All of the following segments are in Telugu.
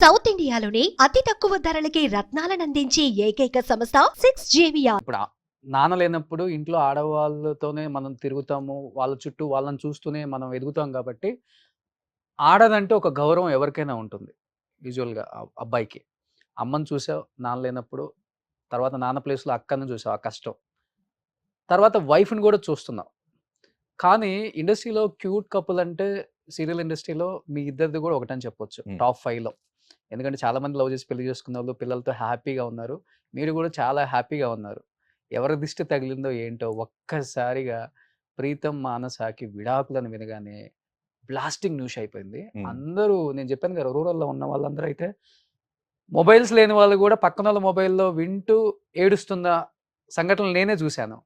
సౌత్ ఇండియాలోని అతి తక్కువ ధరలకి రత్నాలనందించే ఏకైక సంస్థ 6JVR. ఇప్పుడు నాన్న లేనప్పుడు ఇంట్లో ఆడవాళ్ళతోనే మనం తిరుగుతాము. వాళ్ళ చుట్టూ వాళ్ళని చూస్తూనే మనం ఎదుగుతాం కాబట్టి, ఆడదంటే ఒక గౌరవం ఎవరికైనా ఉంటుంది. యూజువల్‌గా అబ్బాయికి. అమ్మని చూసావు నాన్న లేనప్పుడు. తర్వాత నాన్న ప్లేస్‌లో అక్కని చూసావు ఆ కష్టం. తర్వాత వైఫ్‌ని గూడా చూస్తున్నావు. కానీ ఇండస్ట్రీలో క్యూట్ కపుల్ అంటే సీరియల్ ఇండస్ట్రీలో మీ ఇద్దరిది గూడా ఒకటని చెప్పొచ్చు. టాప్ 5లో. ఎందుకంటే చాలామంది లవ్ చేసి పెళ్లి చేసుకున్నోళ్ళు పిల్లలతో హ్యాపీగా ఉన్నారు. మీరు గూడా చాలా హ్యాపీగా ఉన్నారు. ఎవరి దిష్టి తగిలిందో ఏంటో ఒక్కసారిగా ప్రీతం మానసాకి విడాకులని వినగానే బ్లాస్టింగ్ న్యూస్ అయిపోయింది. అందరూ నేను చెప్పాను కదా! రూరల్‌లో ఉన్న వాళ్ళందరూ అయితే మొబైల్స్ లేని వాళ్ళు గూడా పక్కనోళ్ళ మొబైల్‌లో వింటూ ఏడుస్తున్న సంఘటనలు నేనే చూసాను.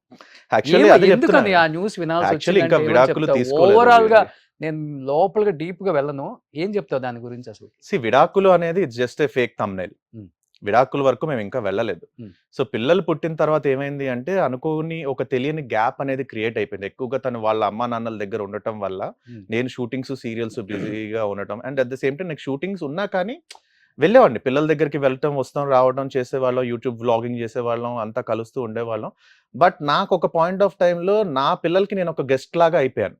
యాక్చువల్లీ అది ఎందుకని చెప్తున్నాను. ఆ న్యూస్ యాక్చువల్లీ వినాల్సొచ్చిందంటే ఇంకా ఏమని విడాకులు చెప్తావు? తీసుకోలేదు ఓవరాల్‌గా వీళ్ళు. నేను లోపలిగా డీప్‌గా వెళ్ళను. ఏం చెప్తావు దాని గురించి అసలు? విడాకులు అనేది it's just a fake thumbnail. హ్మ్. విడాకుల వరకు మేము ఇంకా వెళ్ళలేదు. హ్మ్. సో పిల్లలు పుట్టిన తర్వాత ఏమైంది అంటే అనుకోని ఒక తెలియని గ్యాప్ అనేది క్రియేట్ అయిపోయింది. ఎక్కువగా తను వాళ్ళ అమ్మానాన్నల దగ్గర ఉండటం వల్ల హ్మ్. నేను షూటింగ్స్, సీరియల్స్ బిజీగా ఉండటం and at the same time నాకు షూటింగ్స్ ఉన్నా కానీ వెళ్ళేవాడిని. పిల్లల దగ్గరికి వెళ్ళటం, వస్తాం, రావడం చేసేవాళ్ళం. యూట్యూబ్ వ్లాగింగ్ చేసేవాళ్ళం. అంతా కలుస్తూ ఉండేవాళ్ళం. బట్ నాకు ఒక పాయింట్ ఆఫ్ టైమ్‌లో నా పిల్లలకి నేను ఒక గెస్ట్ లాగా అయిపోయాను.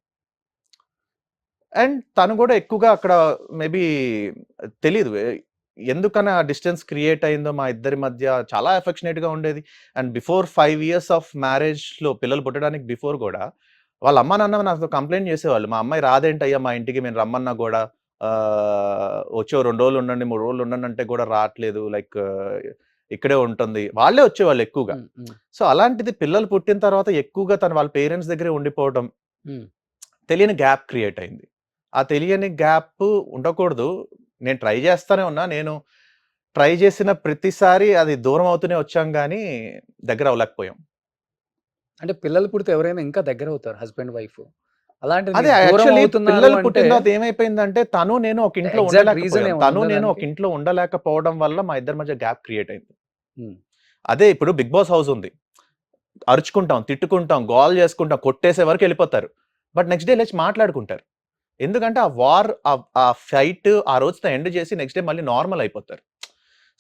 అండ్ తను కూడా ఎక్కువగా అక్కడ మేబీ తెలీదు. ఎందుకని ఆ డిస్టెన్స్ క్రియేట్ అయిందో మా ఇద్దరి మధ్య చాలా అఫెక్షనేట్‌గా ఉండేది. అండ్ బిఫోర్ 5 ఇయర్స్ ఆఫ్ మ్యారేజ్‌లో పిల్లలు పుట్టడానికి బిఫోర్ గూడా వాళ్ళ అమ్మా, నాన్న నాతో కంప్లెయింట్ చేసేవాళ్ళు. మా అమ్మాయి రాదేంటయ్యా మా ఇంటికి మేము రమ్మన్నా గూడా వచ్చి ఓ 2 రోజులు ఉండండి, 3 రోజులు ఉండండి అంటే గూడా రాట్లేదు. లైక్ ఇక్కడే ఉంటుంది. వాళ్ళే వచ్చేవాళ్ళు ఎక్కువగా. హ్మ్. హ్మ్. సో అలాంటిది పిల్లలు పుట్టిన తర్వాత ఎక్కువగా తను వాళ్ళ పేరెంట్స్ దగ్గరే ఉండిపోవడం హ్మ్. తెలియని గ్యాప్ క్రియేట్ అయింది. ఆ తెలియని గ్యాప్ ఉండకూడదు. నేను ట్రై చేస్తానే ఉన్నా. నేను ట్రై చేసిన ప్రతిసారి అది దూరం అవుతూనే వచ్చాం గానీ, దగ్గర అవ్వలేకపోయాం. అంటే పిల్లలు పుడితే ఎవరైనా ఇంకా దగ్గరవుతారు హస్బెండ్, వైఫ్. అలాంటిది అదే మీరు దూరం యాక్చువల్లీ అవుతున్నారు పిల్లలు అంటే పుట్టిన తర్వాత ఏమైపోయిందంటే, తను నేను ఒక ఇంట్లో ఎగ్జాక్ట్ రీజన్ ఉండలేకపోయాం. ఏమన్నా తను ఉందా నేను ఒక దానికి? ఇంట్లో ఉండలేకపోవడం వల్ల మా ఇద్దరి మధ్య గ్యాప్ క్రియేట్ అయింది. హ్మ్. అదే ఇప్పుడు 'బిగ్ బాస్' హౌస్ ఉంది. అరుచుకుంటాం, తిట్టుకుంటాం, గోల చేసుకుంటాం, కొట్టేసే వరకు ఎళ్ళిపోతారు. బట్ నెక్స్ట్ డే లేచి మాట్లాడుకుంటారు. ఎందుకంటే ఆ వార్ ఆ ఫైట్ ఆ రోజుతో ఎండ్ చేసి నెక్స్ట్ డే మళ్ళీ నార్మల్ అయిపోతారు.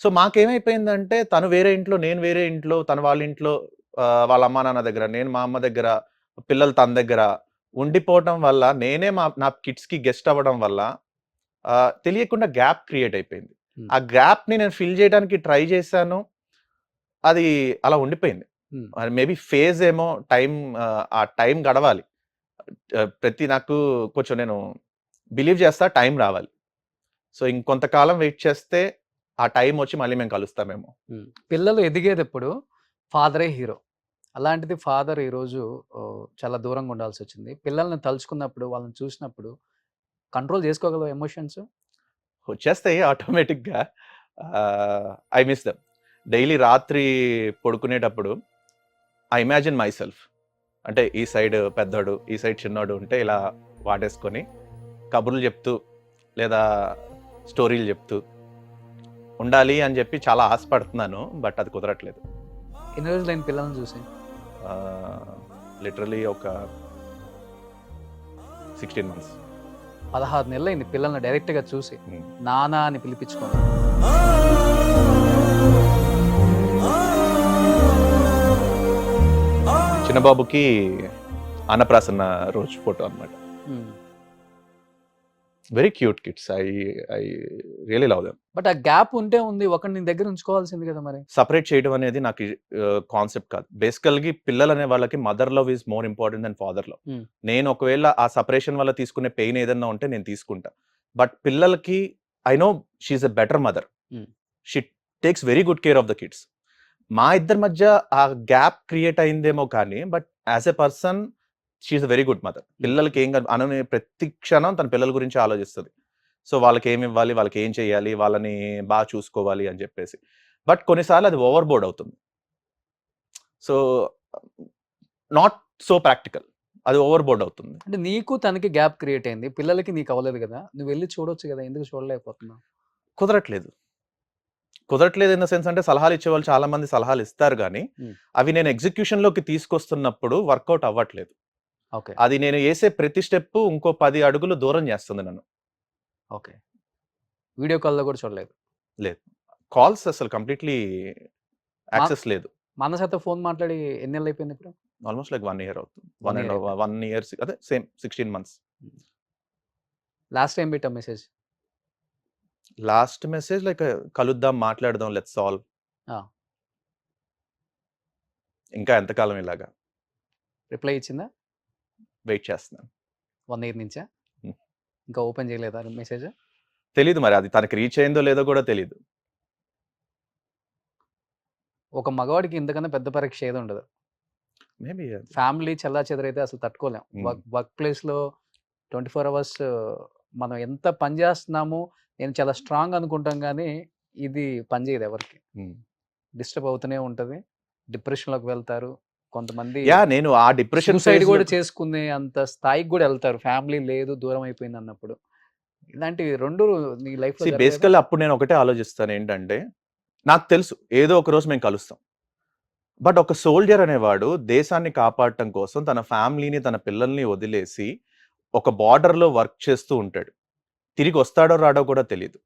సో మాకేమైపోయిందంటే తను వేరే ఇంట్లో, నేను వేరే ఇంట్లో, తను వాళ్ళ ఇంట్లో వాళ్ళ అమ్మా నాన్న దగ్గర, నేను మా అమ్మ దగ్గర, పిల్లలు తన దగ్గర ఉండిపోవటం వల్ల నేనే నా కిడ్స్‌కి గెస్ట్ అవ్వడం వల్ల తెలియకుండా గ్యాప్ క్రియేట్ అయిపోయింది. హ్మ్. ఆ గ్యాప్‌ని నేను ఫిల్ చేయడానికి ట్రై చేశాను. అది అలా ఉండిపోయింది. హ్మ్. మరి మేబీ ఫేజ్ ఏమో ఆ టైం గడవాలి. నాకు కొంచెం నేను బిలీవ్ చేస్తా టైం రావాలి. సో ఇంకొంతకాలం వెయిట్ చేస్తే ఆ టైం వచ్చి మళ్ళీ మేము కలుస్తామేమో. హ్మ్. పిల్లలు ఎదిగేదెప్పుడు ఫాదరే హీరో. అలాంటిది ఫాదర్ ఈరోజు చాలా దూరంగా ఉండాల్సొచ్చింది. పిల్లల్ని తలుచుకున్నప్పుడు, వాళ్ళని చూసినప్పుడు కంట్రోల్ చేసుకోగలవా ఎమోషన్స్? వచ్చేస్తాయి ఆటోమేటిక్‌గా. I miss them. డైలీ రాత్రి పడుకునేటప్పుడు ఐ ఇమాజిన్ మైసెల్ఫ్. అంటే ఈ సైడ్ పెద్దోడు, ఈ సైడ్ చిన్నోడు ఉంటే ఇలా వాటేసుకొని కబుర్లు చెప్తూ లేదా స్టోరీలు చెప్తూ ఉండాలి అని చెప్పి చాలా ఆశపడుతున్నాను. బట్ అది కుదరట్లేదు. ఎన్ని రోజులైంది పిల్లల్ని చూసి? లిటరల్లీ ఒక 16 మంత్స్. 16 నెలలైంది పిల్లల్ని డైరెక్ట్‌గా చూసి. హ్మ్. నాన్న అని పిలిపించుకొని. చిన్న బాబుకి అన్నప్రాసన్న రోజు ఫోటో అన్నమాట. హ్మ్. Very cute kids. I really love them. But ఆ గ్యాప్ ఉంటే ఉంది. ఒకడిని నీ దగ్గర ఉంచుకోవాల్సింది కదా మరి. సెపరేట్ చేయడం అనేది నాకు కాన్సెప్ట్ కాదు. బేసికల్‌గా పిల్లలనే వాళ్ళకి mother love is more important than father love. హ్మ్. నేను ఒకవేళ ఆ సెపరేషన్ వల్ల తీసుకునే పెయిన్ ఏదన్నా ఉంటే నేను తీసుకుంటా. బట్ పిల్లలకి I know she is a better mother. Hmm. She takes very good care of the kids. మా ఇద్దరి మధ్య ఆ గ్యాప్ క్రియేట్ అయిందేమో కానీ but as a person she is a very good mother. పిల్లలకి ఏం అనని ప్రతి క్షణం తన పిల్లల గురించి ఆలోచిస్తది. సో వాళ్ళకి ఏమి ఇవ్వాలి, వాళ్ళకి ఏం చేయాలి, వాళ్ళని బాగా చూసుకోవాలి అని చెప్పేసి. బట్ కొన్నిసార్లు అది ఓవర్ బోర్డ్ అవుతుంది. So not so practical. అది ఓవర్ బోర్డ్ అవుతుంది. అంటే నీకు తనకి గ్యాప్ క్రియేట్ అయింది. పిల్లలకి నీకు అవ్వలేదు కదా! నువ్వెళ్లి చూడొచ్చు కదా! ఎందుకు చూడలేకపోతున్నావు? కుదరట్లేదు. కుదరట్లేదు ఇన్ ద సెన్స్ అంటే సలహాలు ఇచ్చేవాళ్ళు చాలా మంది సలహాలు ఇస్తారు గానీ, హ్మ్. అవి నేను ఎగ్జిక్యూషన్‌లోకి తీసుకొస్తున్నప్పుడు వర్కౌట్ అవ్వట్లేదు. ఓకే. అది నేను ఏసే ప్రతి స్టెప్పు ఇంకో 10 అడుగులు దూరం చేస్తుంది నన్ను. ఓకే. వీడియో కాల్‌లో కూడా చూడలేదు. లేదు. కాల్స్ అసలు కంప్లీట్లీ యాక్సెస్ లేదు. మనసతో ఫోన్ మాట్లాడి ఎన్ని నెలలు అయిపోయింది ఇప్పుడు? ఆల్మోస్ట్ లైక్ 1 ఇయర్ అవుతుంది. 1 year అయిపోయింది. 1 ఇయర్ అదే సేమ్ 16 మంత్స్. లాస్ట్ టైం పెట్టావు మెసేజ్? లాస్ట్ మెసేజ్ లైక్ కలుద్దాం, మాట్లాడదాం, లెట్స్ సాల్వ్. ఆ. ఇంకా ఎంతకాలం ఇలాగా రిప్లై ఇచ్చిందా? వెయిట్ చేస్తున్నాను. 1 year నుంచా? Hmm. ఇంకా ఓపెన్ చేయలేదా మెసేజ్? తెలీదు మరి అది తనకి రీచ్ అయిందో లేదో కూడా తెలీదు. ఒక మగవాడికి ఇంతకన్నా పెద్ద పరీక్ష ఏది ఉండదు. మేబీ ఫ్యామిలీ చెల్లాచెదరైతే అసలు తట్టుకోలేం. Hmm. వర్క్ ప్లేస్‌లో 24 అవర్స్ మనం ఎంత పని చేస్తున్నామో నేను చాలా స్ట్రాంగ్ అనుకుంటాం గానీ, ఇది పని చేయదు ఎవరికీ. డిస్టర్బ్ అవుతూనే ఉంటది. డిప్రెషన్‌లోకి వెళ్తారు. కొంతమంది నేను ఆ డిప్రెషన్ సూసైడ్ కూడా చేసుకునే అంత స్థాయికి కూడా వెళ్తారు. ఫ్యామిలీ లేదు, దూరం అయిపోయింది అన్నప్పుడు. ఇలాంటివి 2 నీ లైఫ్‌లో జరగలేదా? బేసికల్లీ అప్పుడు నేను ఒకటే ఆలోచిస్తాను ఏంటంటే, నాకు తెలుసు ఏదో ఒక రోజు మేము కలుస్తాం. బట్ ఒక సోల్జర్ అనేవాడు దేశాన్ని కాపాడటం కోసం తన ఫ్యామిలీని, తన పిల్లల్ని వదిలేసి ఒక బార్డర్‌లో వర్క్ చేస్తూ ఉంటాడు. తిరిగి వస్తాడో రాడో కూడా తెలీదు.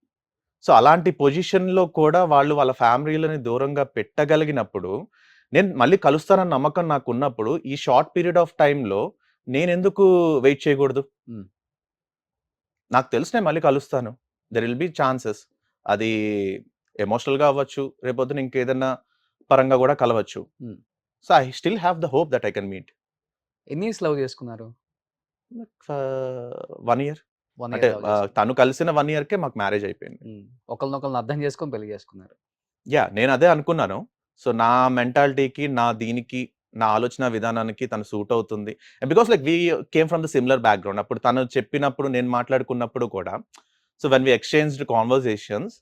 సో, అలాంటి పొజిషన్‌లో కూడా వాళ్ళు వాళ్ళ ఫ్యామిలీలని దూరంగా పెట్టగలిగినప్పుడు, నేను మళ్ళీ కలుస్తానన్న నమ్మకం నాకున్నప్పుడు, ఈ షార్ట్ పీరియడ్ ఆఫ్ టైమ్‌లో నేనెందుకు వెయిట్ చేయకూడదు? హ్మ్. నాకు తెలుసు నేను మళ్ళీ కలుస్తాను. There will be chances. అది ఎమోషనల్‌గా అవ్వచ్చు. రేపొద్దున ఇంకేదన్నా పరంగా కూడా కలవచ్చు. Hmm. So, I still have the hope that I can meet. ఎన్ని ఇయర్స్ లవ్ చేసుకున్నారు? 1 ఇయర్. 1 అంటే ఇయర్ లవ్ చేసుకున్నారు. తను కలిసిన 1 ఇయర్‌కే మాకు మ్యారేజ్ అయిపోయింది. ఒకళ్ళనొకళ్ళని అర్థం చేసుకొని పెళ్లి చేసుకున్నారు. నేను అదే అనుకున్నాను. సో, నా మెంటాలిటీకి, దీనికి, నా ఆలోచన విధానానికి తను సూట్ అవుతుంది. Because like we came from the similar background. అప్పుడు తను చెప్పినప్పుడు, నేను మాట్లాడుకున్నప్పుడు కూడా so, when we exchanged conversations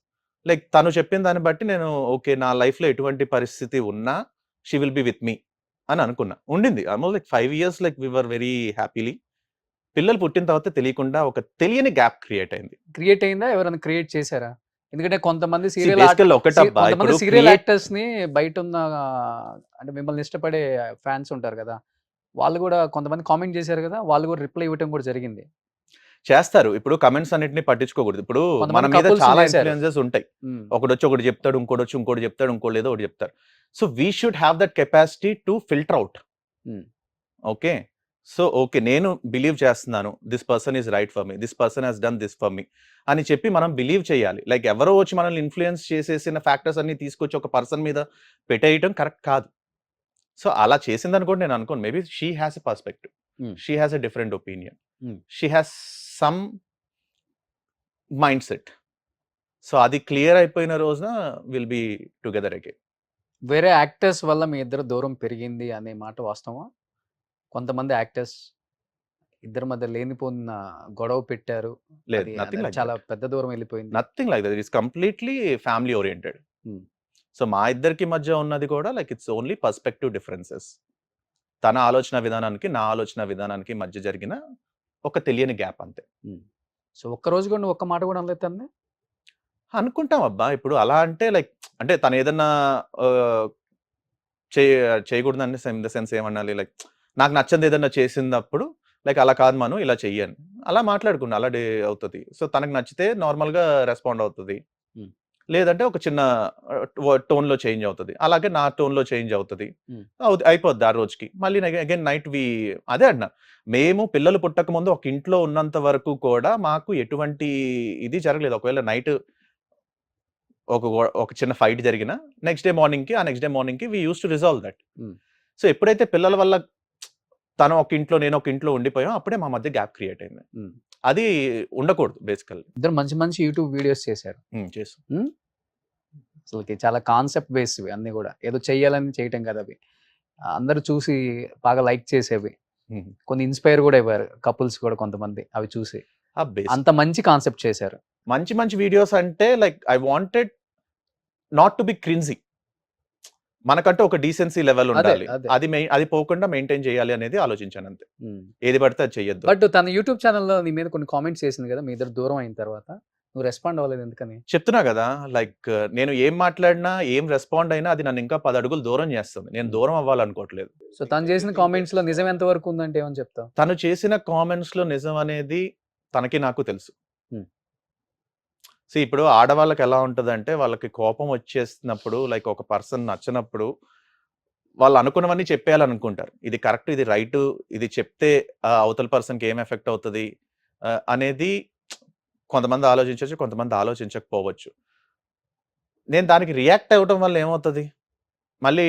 like తను చెప్పిన దాన్ని బట్టి నేను ఓకే. నా లైఫ్‌లో ఎటువంటి పరిస్థితి ఉన్నా she will be with me అని అనుకున్నా. ఉండింది. Almost like 5 years like we were very happily. పిల్లలు పుట్టిన తర్వాత తెలియకుండా ఒక తెలియని గ్యాప్ క్రియేట్ అయింది. క్రియేట్ అయిందా? ఎవరైనా క్రియేట్ చేశారా? ఎందుకంటే కొంతమంది See, basically ఒకటబ్బా, కొంతమంది ఇప్పుడు సీరియల్ create- యాక్టర్స్‌ని బయటున్న అంటే మిమ్మల్ని ఇష్టపడే ఫ్యాన్స్ ఉంటారు కదా! వాళ్ళు కూడా కొంతమంది కామెంట్ చేశారు కదా! వాళ్ళు కూడా రిప్లై ఇవ్వటం కూడా జరిగింది. చేస్తారు. ఇప్పుడు కమెంట్స్ అన్నిటిని పట్టించుకోకూడదు. ఇప్పుడు కొంతమంది మన మీద couples చాలా చేశారు. ఇన్‌ఫ్లుయెన్సెస్ ఉంటాయి. హ్మ్. ఒకడొచ్చి ఒకటి చెప్తాడు, ఇంకోడొచ్చి ఇంకోటి చెప్తాడు, ఇంకోళ్ళు ఏదో ఒకటి చెప్తారు. So, we should have that capacity to filter out. Hmm. Okay. So, okay. నేను బిలీవ్ చేస్తున్నాను. This person is right for me. This person has done this for me అని చెప్పి మనం బిలీవ్ చేయాలి. లైక్ ఎవరో వచ్చి మనల్ని ఇన్‌ఫ్లుయెన్స్ చేసేసిన ఫ్యాక్టర్స్ అన్ని తీసుకొచ్చి ఒక పర్సన్ మీద పెట్టేయటం కరెక్ట్ కాదు. సో, అలా చేసిందని కూడా నేను అనుకోను. Maybe she has a perspective. Hmm. She has a different opinion. Hmm. She has some mindset. So, అది క్లియర్ అయిపోయిన రోజున విల్ బి టుగెదర్ అగైన్. వేరే యాక్టర్స్ వల్ల మీ ఇద్దరు దూరం పెరిగింది అనే మాట వాస్తవమా? కొంతమంది యాక్టర్స్ ఇద్దరి మధ్య లేనిపోయిన గొడవ పెట్టారు. లేదు. అది నథింగ్ అది లైక్ చాలా దట్. పెద్ద దూరం వెళ్ళిపోయింది. Nothing like that. It is completely family oriented. హ్మ్. సో, మా ఇద్దరికి మధ్య ఉన్నది కూడా like it's only perspective differences. తన ఆలోచన విధానానికి, నా ఆలోచన విధానానికి మధ్య జరిగిన ఒక తెలియని గ్యాప్ అంతే. హ్మ్. సో, ఒక్కరోజు కూడా నువ్వు ఒక్క మాట కూడా అనలేదు తనని? అనుకుంటాం అబ్బా! ఇప్పుడు అలా అంటే లైక్ అంటే తను ఏదన్నా ఆహ్, చే చేయకూడదని ఇన్ ద సెన్స్ ఏమనాలి లైక్ నాకు నచ్చనిది ఏదన్నా చేసినప్పుడు లైక్ అలా కాదు మను ఇలా చెయ్యి అని. అలా మాట్లాడుకున్నా. అలా అవుతది. సో, తనకు నచ్చితే నార్మల్‌గా రెస్పాండ్ అవుతది. హ్మ్. లేదంటే ఒక చిన్న టోన్‌లో చేంజ్ అవుతది. అలాగే నా టోన్‌లో చేంజ్ అవుతది. హ్మ్. అయిపోద్ది ఆ రోజుకి. మళ్ళీ అగైన్ నైట్ అదే అంటున్నా. మేము పిల్లలు పుట్టకముందు ఒక ఇంట్లో ఉన్నంత వరకు కూడా మాకు ఎటువంటి ఇది జరగలేదు. ఒకవేళ నైట్ ఒక చిన్న ఫైట్ జరిగినా నెక్స్ట్ డే మార్నింగ్‌కి we used to resolve that. Hmm. So, ఎప్పుడైతే పిల్లల వల్ల తను ఒక ఇంట్లో, నేను ఒక ఇంట్లో ఉండిపోయాం అప్పుడే మా మధ్య గ్యాప్ క్రియేట్ అయింది. హ్మ్. అది ఉండకూడదు బేసికల్లీ. ఇద్దరు మంచి మంచి యూట్యూబ్ వీడియోస్ చేశారు. చేసాం. హ్మ్. అసలకి చాలా కాన్సెప్ట్ బేస్‌వి అన్నీ గూడా. ఏదో చెయ్యాలని చేయటం కాదవి. అందరూ చూసి బాగా లైక్ చేసేవి. హ్మ్. కొన్ని ఇన్‌స్పైర్ గూడా అయ్యారు. కపుల్స్ కూడా కొంతమంది అవి చూసి. బేస్ అంత మంచి కాన్సెప్ట్ చేశారు. మంచి మంచి వీడియోస్ అంటే like I wanted not to be cringey. మనకంటూ ఒక డీసెన్సీ లెవెల్ అదే. ఉండాలి. అదే. అది పోకుండా మెయింటైన్ చేయాలి అనేది ఆలోచించాను అంతే. హ్మ్. ఏది పడితే అది చెయ్యొద్దు. బట్ తన యూట్యూబ్ ఛానెల్‌లో నీ మీద కొన్ని కామెంట్స్ చేసింది గదా! మీ ఇద్దరు దూరం అయిన తర్వాత. నువ్వు రెస్పాండ్ అవ్వలేదు ఎందుకని? చెప్తున్నా గదా! లైక్ నేను ఏం మాట్లాడినా, ఏం రెస్పాండ్ అయినా అది నన్ను ఇంకా 10 అడుగులు దూరం చేస్తుంది. నేను దూరం అవ్వాలనుకోవట్లేదు. సో, తను చేసిన కామెంట్స్‌లో నిజం ఎంత వరకు ఉందంటే ఏమని చెప్తావు? తను చేసిన కామెంట్స్‌లో నిజం అనేది తనకి నాకు తెలుసు. హ్మ్. ఇప్పుడు ఆడవాళ్ళకి ఎలా ఉంటదంటే, వాళ్ళకి కోపం వచ్చేసినప్పుడు లైక్ ఒక పర్సన్ నచ్చనప్పుడు, వాళ్ళు అనుకున్నవన్నీ చెప్పేయాలనుకుంటారు. ఇది కరెక్ట్, ఇది రైటు, ఇది చెప్తే అవతల పర్సన్‌కి ఏం ఎఫెక్ట్ అవుతది అనేది కొంతమంది ఆలోచించొచ్చు, కొంతమంది ఆలోచించకపోవచ్చు. నేను దానికి రియాక్ట్ అవ్వటం వల్ల ఏమవుతది? మళ్ళీ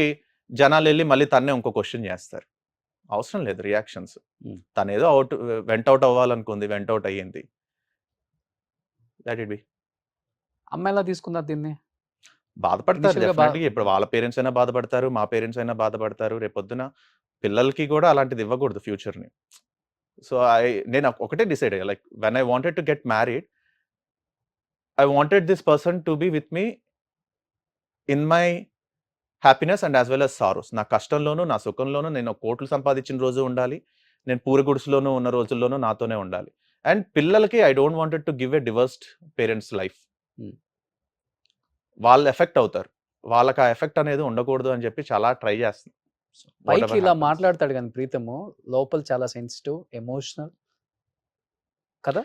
జనాలెళ్లి మళ్ళీ తన్నే ఇంకో క్వెషన్ జేస్తారు. అవసరం లేదు రియాక్షన్స్. హ్మ్. తనేదో వెంట్ ఔట్ అవ్వాలనుకుంది. వెంట్ ఔట్ అయ్యింది. Let it be. అమ్మ ఎలా తీసుకున్నారు దీన్ని? బాధపడతారు ఇనిషియల్‌గా డెఫినెట్‌గా. ఇప్పుడు వాళ్ళ పేరెంట్స్ అయినా బాధపడతారు. మా పేరెంట్స్ అయినా బాధపడతారు. రేపొద్దున పిల్లలకి గూడా అలాంటిది ఇవ్వకూడదు ఫ్యూచర్‌ని. సో, నేను ఒకటే డిసైడ్ అయ్యా. Like when I wanted to get married, I wanted this person to be with me in my happiness and as well as sorrows. నా కష్టంలోనూ, నా సుఖంలోనూ నేను కోట్లు సంపాదించిన రోజు ఉండాలి. నేను పూరి గుడిసెలోనూ ఉన్న రోజుల్లోనూ నాతోనే ఉండాలి. అండ్ పిల్లలకి I don't wanted to give a divorced parents life. హ్మ్. వాళ్ళు ఎఫెక్ట్ అవుతారు. వాళ్ళకి ఆ ఎఫెక్ట్ అనేది ఉండకూడదు అని చెప్పి చాలా ట్రై చేస్తున్నా. పైకి Whatever ఇలా happens. మాట్లాడతాడు గానీ ప్రీతము, లోపల చాలా సెన్సిటివ్, ఎమోషనల్ కదా?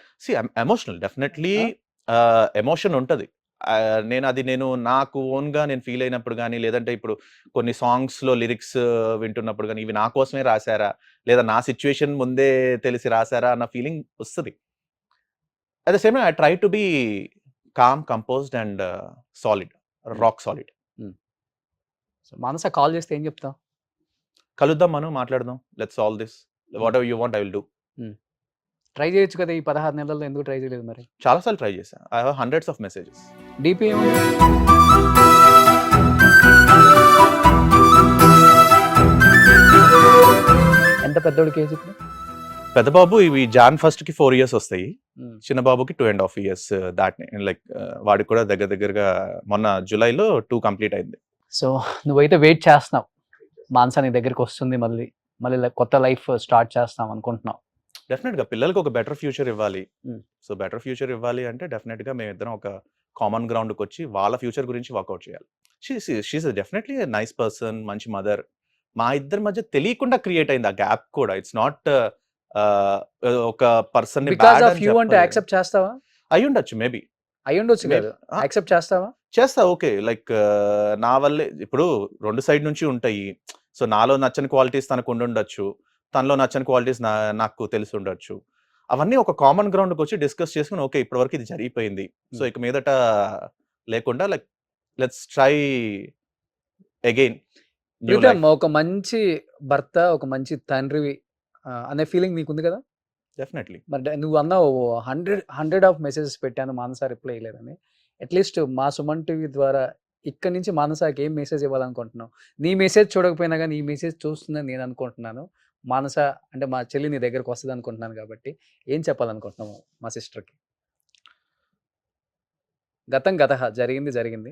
ఎమోషనల్ డెఫినెట్లీ ఆ? ఎమోషన్ ఉంటది. నేను నాకు ఓన్‌గా నేను ఫీల్ అయినప్పుడు గాని, లేదంటే ఇప్పుడు కొన్ని సాంగ్స్‌లో లిరిక్స్ వింటున్నప్పుడు గాని, ఇవి నా కోసమే రాసారా? లేదా నా సిట్యుయేషన్ ముందే తెలిసి రాసారా? అన్న ఫీలింగ్ వస్తది. At the same time I try to be calm, composed and solid. Rock solid. So, Manasa call చేస్తే ఏం చెప్తావు? కలుద్దాం మనం మాట్లాడదాం. Let's solve this. Whatever you want I will do. Try చేయొచ్చు కదా! ఈ 16 నెలల్లో ఎందుకు ట్రై చేయలేదు మరి? చాలా సార్లు ట్రై చేశా. I have hundreds of messages. DP ఏముంది? ఎంత పెద్దోడికి ఏజ్ ఇప్పుడు? పెద్ద బాబు ఇవి జాన్ 1కి 4 ఇయర్స్ వస్తాయి. హ్మ్. చిన్న బాబుకి 2.5 ఇయర్స్ దాటినాయి. లైక్ వాడికి కూడా దగ్గరగా మొన్న జులైలో 2 కంప్లీట్ అయింది. సో, నువ్వైతే వెయిట్ చేస్తున్నావు. మానస నీ దగ్గరికి వస్తుంది మళ్ళీ. కొత్త లైఫ్ స్టార్ట్ చేస్తాం అనుకుంటున్నావు. డెఫినెట్‌గా పిల్లలకి ఒక బెటర్ ఫ్యూచర్ ఇవ్వాలి. హ్మ్. సో, బెటర్ ఫ్యూచర్ ఇవ్వాలి అంటే డెఫినెట్‌గా మేమిద్దరం ఒక కామన్ గ్రౌండ్‌కొచ్చి వాళ్ళ ఫ్యూచర్ గురించి వర్కౌట్ చేయాలి. She is definitely a nice person. మంచి మదర్. మా ఇద్దరి మధ్య తెలియకుండా క్రియేట్ అయింది ఆ గ్యాప్ కూడా. ఇట్స్ నాట్ ఒక పర్సన్‌ని బికాస్ బ్యాడ్ ఆఫ్ అని యూ అంటే చెప్పలేదు. యాక్సెప్ట్ చేస్తావా? అయ్యుండొచ్చు మేబీ. అయ్యుండొచ్చు మేబ్ కాదు. ఆ! యాక్సెప్ట్ చేస్తావా? చేస్తా ఓకే. లైక్ నా వల్లే ఇప్పుడు 2 సైడ్ నుంచి ఉంటాయి. సో, నాలో నచ్చని క్వాలిటీస్ తనకు ఉండుండొచ్చు. తనలో నచ్చని క్వాలిటీస్ నాకు తెలిసుండొచ్చు. అవన్నీ ఒక కామన్ గ్రౌండ్‌కొచ్చి డిస్కస్ చేసుకొని ఓకే. ఇప్పటివరకు ఇది జరిగిపోయింది. సో, ఇక మీదట లేకుండా like let's try again new ప్రీతం లైఫ్. ఒక మంచి భర్త, ఒక మంచి తండ్రివి అనే ఫీలింగ్ నీకుంది కదా? డెఫినెట్‌లీ. మరి నువ్వు అన్నావు 100 ఆఫ్ మెసేజెస్ పెట్టాను మానస రిప్లై ఇయ్యలేదని. అట్‌లీస్ట్ మా సుమన్ టీవీ ద్వారా ఇక్కడి నుంచి మానసకి ఏం మెసేజ్ ఇవ్వాలనుకుంటున్నావు? నీ మెసేజ్ చూడకపోయినా గానీ, ఈ మెసేజ్ చూస్తుందని నేను అనుకుంటున్నాను. మానస అంటే మా చెల్లి నీ దగ్గరికి వస్తదనుకుంటున్నాను కాబట్టి, ఏం చెప్పాలనుకుంటున్నావు మా సిస్టర్‌కి? గతం గతః జరిగింది జరిగింది.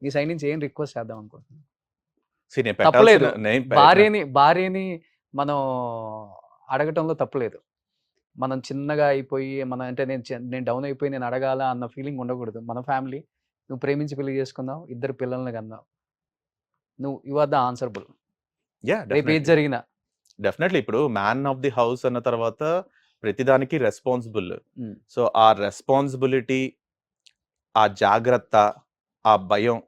నీ సైడ్ నుంచి ఏం రిక్వెస్ట్ చేద్దాం అనుకుంటున్నావు? నేను తప్పులేదు. పెట్టాల్సిన నేను భార్యని మనం అడగటంలో తప్పులేదు. మనం చిన్నగా అయిపోయి అంటే నేను డౌన్ అయిపోయి నేను అడగాలా అన్న ఫీలింగ్ ఉండకూడదు. మన ఫ్యామిలీ. నువ్వు ప్రేమించి పెళ్లి చేసుకున్నావు. ఇద్దరు పిల్లల్ని కన్నావు. You are the answerable. Yeah! రేపు ఏది డెఫినెట్‌లీ. జరిగినా. డెఫినెట్‌లీ. ఇప్పుడు మ్యాన్ ఆఫ్ ది హౌస్ అన్న తర్వాత ప్రతిదానికి రెస్పాన్సిబుల్. హ్మ్. సో, ఆ రెస్పాన్సిబిలిటీ, ఆ జాగ్రత్త, ఆ భయం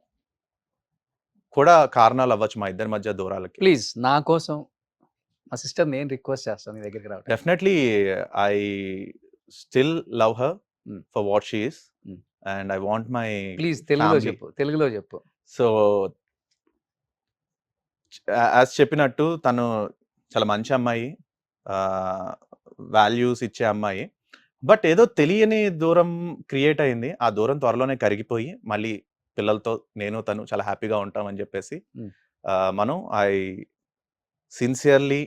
కూడా కారణాలు అవ్వచ్చు మా ఇద్దరి మధ్య దూరాలకి. ప్లీజ్ నా కోసం మా సిస్టర్ నేను రిక్వెస్ట్ చేస్తాను నీ దగ్గరికి రావడానికి. Definitely I still love her hmm. For what she is. Hmm. And I want my please తెలుగులో ఫ్యామిలీ. చెప్పు. తెలుగులో చెప్పు. సో, యాస్ చెప్పినట్టు తను చాలా మంచి అమ్మాయి. వాల్యూస్ ఇచ్చే అమ్మాయి. బట్ ఏదో తెలియని దూరం క్రియేట్ అయింది. ఆ దూరం త్వరలోనే కరిగిపోయి, మళ్ళీ పిల్లలతో నేను తను చాలా హ్యాపీగా ఉంటామని చెప్పేసి హ్మ్. మనం sincerely,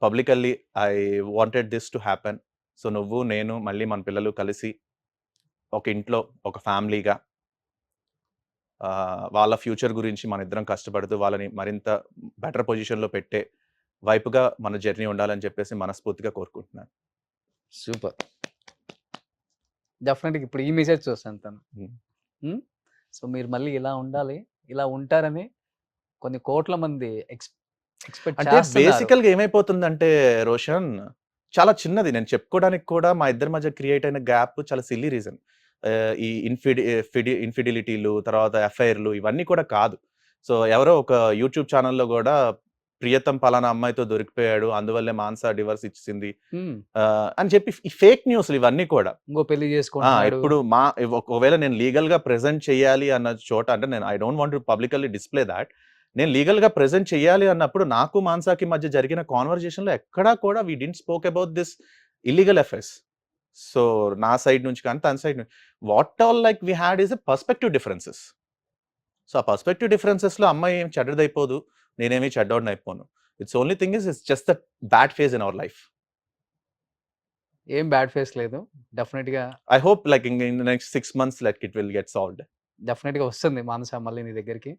publicly I wanted this to happen. So, నువ్వు, నేను, మళ్ళీ మన పిల్లలు కలిసి ఒక ఇంట్లో, ఒక ఫ్యామిలీగా వాళ్ళ ఫ్యూచర్ గురించి మనిద్దరం కష్టపడుతూ వాళ్ళని మరింత బెటర్ పొజిషన్‌లో పెట్టే వైపుగా మన జర్నీ ఉండాలని చెప్పేసి మనస్ఫూర్తిగా కోరుకుంటున్నాను. సూపర్. డెఫినెట్‌గా ఇప్పుడు ఈ మెసేజ్ చూసాను తను. హ్మ్. హ్మ్. సో, మీరు మళ్ళీ ఇలా ఉండాలి. ఇలా ఉంటారని కొన్ని కోట్ల మంది ఎక్స్‌పెక్ట్ అంటే చేస్తున్నారు. బేసికల్‌గా ఏమైపోతుందంటే రోషన్, చాలా చిన్నది. నేను చెప్పుకోవడానికి కూడా మా ఇద్దరి మధ్య క్రియేట్ అయిన గ్యాప్ చాలా సిల్లీ రీజన్. ఈ ఇన్ఫిడిలిటీలు, తర్వాత ఎఫ్ఐఆర్‌లు ఇవన్నీ కూడా కాదు. సో, ఎవరో ఒక యూట్యూబ్ ఛానెల్‌లో గూడా ప్రియతం పలానా అమ్మాయితో దొరికిపోయాడు. అందువల్లే మానస డివోర్స్ ఇచ్చేసింది. హ్మ్. అని చెప్పి ఈ ఫేక్ న్యూస్‌లు ఇవన్నీ కూడా. ఇంకో పెళ్లి చేసుకుంటున్నాడు. ఇప్పుడు ఒకవేళ నేను లీగల్‌గా ప్రెజెంట్ చేయాలి అన్న చోట అంటే నేను I don't want to publicly display that. నేను లీగల్‌గా ప్రెజెంట్ చేయాలి అన్నప్పుడు నాకు మానసకి మధ్య జరిగిన కాన్వర్జేషన్‌లో ఎక్కడా కూడా we didn't spoke about this illegal affairs. So, నా సైడ్ నుంచి కానీ, తన సైడ్ నుంచి what all like we had is a perspective differences. So, ఆ పర్స్పెక్టివ్ డిఫరెన్సెస్‌లో అమ్మాయి ఏమి చెడ్డదైపోదు. నేనేమి చెడ్డోడినయిపోను. It's only thing it's just the bad phase in our life. ఏం బ్యాడ్ ఫేస్ లేదు. డెఫినిట్‌గా I hope like in the next 6 months like it will get solved. డెఫినిట్‌గా వస్తుంది మానస మళ్ళీ నీ దగ్గరికి.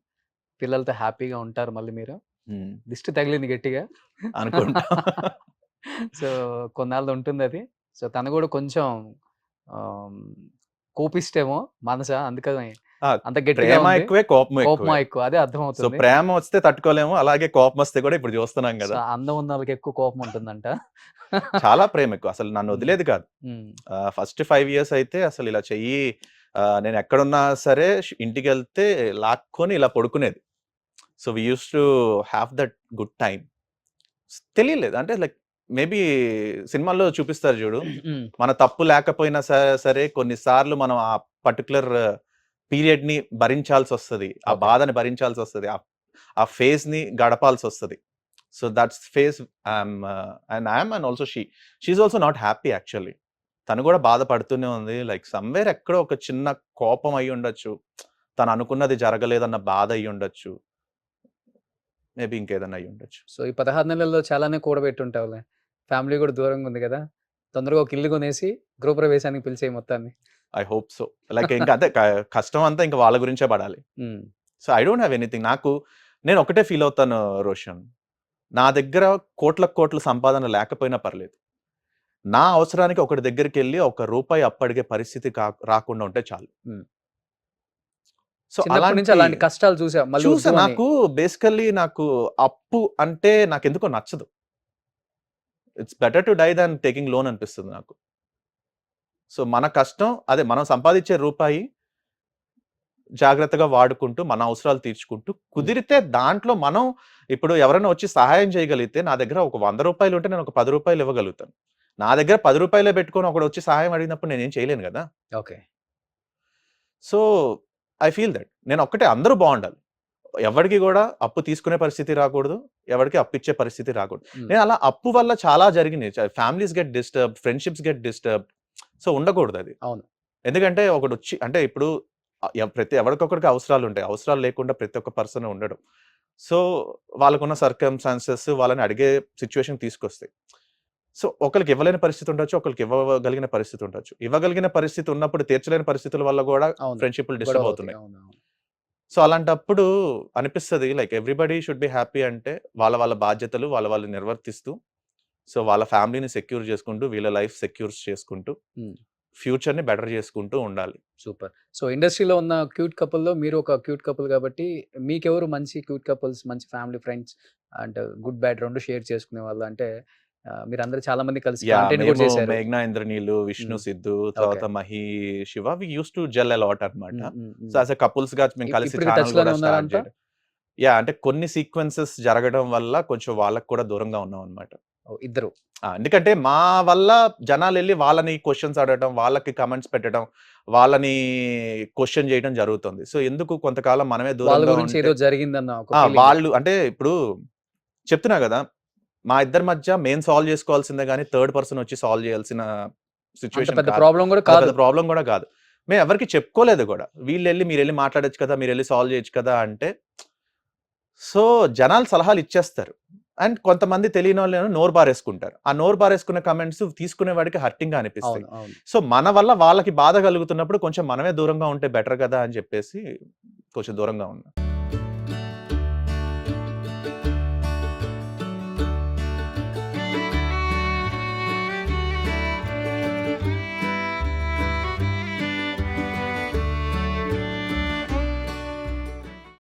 పిల్లలతో హ్యాపీగా ఉంటారు మళ్ళీ మీరు. హ్మ్. దిష్టి తగిలింది గట్టిగా. అనుకుంటా. సో, కొన్నాళ్ళు ఉంటుందది. సో, తను గూడా కొంచెం ఆహ్, కోపిష్టేమో మానస. అందుకని ఆ! అంత గట్టిగా ప్రేమ ఉంది. ఎక్కువే, కోపం కోపం ఎక్కువే. ఎక్కువ. అదే సో, అర్థమవుతుంది. ప్రేమ వస్తే తట్టుకోలేము. అలాగే కోపం వస్తే కూడా ఇప్పుడు చూస్తున్నాం సో, గదా! అందం ఉన్నోళ్ళకి ఎక్కువ కోపం ఉంటుందంట. చాలా ప్రేమ ఎక్కువ. అసలు నన్ను హ్మ్. వదిలేది కాదు. హ్మ్. ఫస్ట్ 5 ఇయర్స్ అయితే అసలు ఇలా చెయ్యి నేను ఎక్కడున్నా సరే ఇంటికెళ్తే లాక్కొని ఇలా పడుకునేది. So, we used to have that good time. తెలియలేదు. అంటే లైక్ మేబీ సినిమాల్లో చూపిస్తారు చూడు. హ్మ్. మన తప్పు లేకపోయినా సరే కొన్ని సార్లు మనం ఆ పర్టిక్యులర్ పీరియడ్‌ని భరించాల్సొస్తది. ఆ ఓకే. బాధని భరించాల్సొస్తది. ఆ ఫేజ్‌ని గడపాల్సొస్తది. So, that's phase I'm and also she is also not happy actually. తను గూడా బాధపడుతూనే ఉంది. లైక్ సమ్‌వేర్ ఎక్కడో ఒక చిన్న కోపం అయ్యుండొచ్చు. తను అనుకున్నది జరగలేదన్న బాధ అయ్యుండొచ్చు. మేబీ ఇంకేదన్నా అయ్యుండొచ్చు. సో, ఈ 16 నెలల్లో చాలానే కూడబెట్టుంటావులే. ఫ్యామిలీ గూడా దూరంగా ఉంది గదా! తొందరగా ఒక ఇల్లు కొనేసి గృహప్రవేశానికి పిలిచేయి మొత్తాన్ని. I hope so. లైక్ ఇంక అదే కష్టం అంతా ఇంక వాళ్ళ గురించే పడాలి. హ్మ్. So, I don't have anything. నేను ఒకటే ఫీల్ అవుతాను రోషన్. నా దగ్గర కోట్లకు కోట్ల సంపాదన లేకపోయినా పర్లేదు. నా అవసరానికి ఒకడి దగ్గరికెళ్లి ఒక రూపాయి అప్పడిగే పరిస్థితి రాకుండా ఉంటే చాలు. హ్మ్. సో, చిన్నప్పటి నుంచి అలాంటి అలాంటి కష్టాలు చూసావు. మళ్ళీ చూసా. వద్దు అని. నాకు బేసికల్లీ అప్పు అంటే నాకెందుకో నచ్చదు. It's better to die than taking loan అనిపిస్తుంది నాకు. సో, మన కష్టం అదే మనం సంపాదించే రూపాయి జాగ్రత్తగా వాడుకుంటూ, మన అవసరాలు తీర్చుకుంటూ, కుదిరితే దాంట్లో మనం ఇప్పుడు ఎవరైనా వచ్చి సహాయం చేయగలిగితే, నా దగ్గర ఒక రూ. 100 ఉంటే నేను ఒక రూ. 10 ఇవ్వగలుగుతాను. నా దగ్గర రూ. 10 పెట్టుకొని ఒకడొచ్చి సహాయం అడిగినప్పుడు నేనేం చేయలేను గదా! Okay. So, I feel that. నేనొక్కటే అందరూ బావుండాలి. ఎవడికి గూడా అప్పు తీసుకునే పరిస్థితి రాకూడదు. ఎవడికి అప్పిచ్చే పరిస్థితి రాకూడదు. హ్మ్. నేను అలా అప్పు వల్ల చాలా జరిగినియి. Families get disturbed, friendships get disturbed. So, ఉండకూడదది. అవును. ఎందుకంటే ఒకడొచ్చి అంటే ఇప్పుడు ఎవరికొకరికి అవసరాలుంటాయి. అవసరాలు లేకుండా ప్రతి ఒక్క పర్సన్ ఉండడు. సో, వాళ్ళకున్న సర్కమ్‌స్టాన్సెస్ వాళ్ళని అడిగే సిట్యుయేషన్ తీసుకొస్తాయి. సో, ఒకళ్ళకి ఇవ్వలేని పరిస్థితి ఉండొచ్చు. ఒకళ్ళకి ఇవ్వగలిగిన పరిస్థితి ఉండొచ్చు. ఇవ్వగలిగిన పరిస్థితి ఉన్నప్పుడు తీర్చలేని పరిస్థితుల వల్ల గూడా అవును. ఫ్రెండ్‌షిప్‌లు డిస్టర్బ్ గొడవవుతాయి. అవుతున్నాయి. అవును. అవును. సో, అలాంటప్పుడు అనిపిస్తది like everybody should be happy అంటే వాళ్ళ బాధ్యతలు వాళ్ళు నిర్వర్తిస్తూ, సో, వాళ్ళ ఫ్యామిలీని సెక్యూర్ చేసుకుంటూ, వీళ్ళ లైఫ్ సెక్యూర్ చేసుకుంటూ, హ్మ్. ఫ్యూచర్‌ని బెటర్ చేసుకుంటూ ఉండాలి. సూపర్. సో, ఇండస్ట్రీలో ఉన్న క్యూట్ కపుల్‌లో మీరు ఒక క్యూట్ కపుల్ కాబట్టి, మీకెవరు మంచి క్యూట్ కపుల్స్, మంచి family friends and good, bad 2 share చేసుకునేవాళ్ళు? అంటే మీరందరూ చాలా మంది కలిసి కంటెంట్ కూడా మేము చేశారు. మేఘ్నా ఇంద్రనీలు, విష్ణు హ్మ్. సిద్ధు, ఓకే. తర్వాత Mahi, Shiva we used to gel a lot అన్నమాట. హ్మ్. హ్మ్. సో, హ్మ్. యాస్ ఎ కపుల్స్‌గా మేము కలిసి ఇప్పటికి ఛానెల్ టచ్‌లోనే గూడా ఉన్నారా స్టార్ట్ అంతా? చేయడం. అంటే కొన్ని సీక్వెన్సెస్ జరగడం వల్ల కొంచెం వాళ్ళకి కూడా దూరంగా ఉన్నామన్నమాట. ఓహ్! ఇద్దరు. ఎందుకంటే మా వల్ల జనాలెళ్లి వాళ్ళని క్వెషన్స్ అడగడం, వాళ్ళకి కామెంట్స్ పెట్టడం, వాళ్ళని క్వెషన్ చేయడం జరుగుతుంది. సో, ఎందుకు కొంతకాలం మనమే వాళ్ళ దూరంగా గురించి ఉంటే ఏదో జరిగిందన్న ఒక ఫీలింగ్. వాళ్ళు అంటే ఇప్పుడు చెప్తున్నా గదా! మా ఇద్దరి మధ్య మేము సాల్వ్ చేసుకోవాల్సిందే గానీ, థర్డ్ పర్సన్ వచ్చి సాల్వ్ చేయాల్సిన అంత సిట్యుయేషన్ పెద్ద కాదు. ప్రాబ్లమ్ కూడా అంత కాదు. పెద్ద ప్రాబ్లమ్ గూడా గాదు. మేము ఎవరికీ చెప్పుకోలేదు గూడా. మీరెళ్లి మాట్లాడొచ్చు కదా! మీరెళ్లి సాల్వ్ చేయొచ్చు కదా! అంటే సో, జనాలు సలహాలు ఇచ్చేస్తారు. అండ్ కొంతమంది తెలియనోళ్ళేమో నోరు బారేసుకుంటారు. ఆ నోరు బారేసుకున్న కామెంట్స్ తీసుకునే వాడికి హర్టింగ్‌గా అనిపిస్తాయి. అవును. అవును. సో, మన వల్ల వాళ్ళకి బాధ కలుగుతున్నప్పుడు కొంచెం మనమే దూరంగా ఉంటే బెటర్ కదా! అని చెప్పేసి కొంచెం దూరంగా ఉన్నా.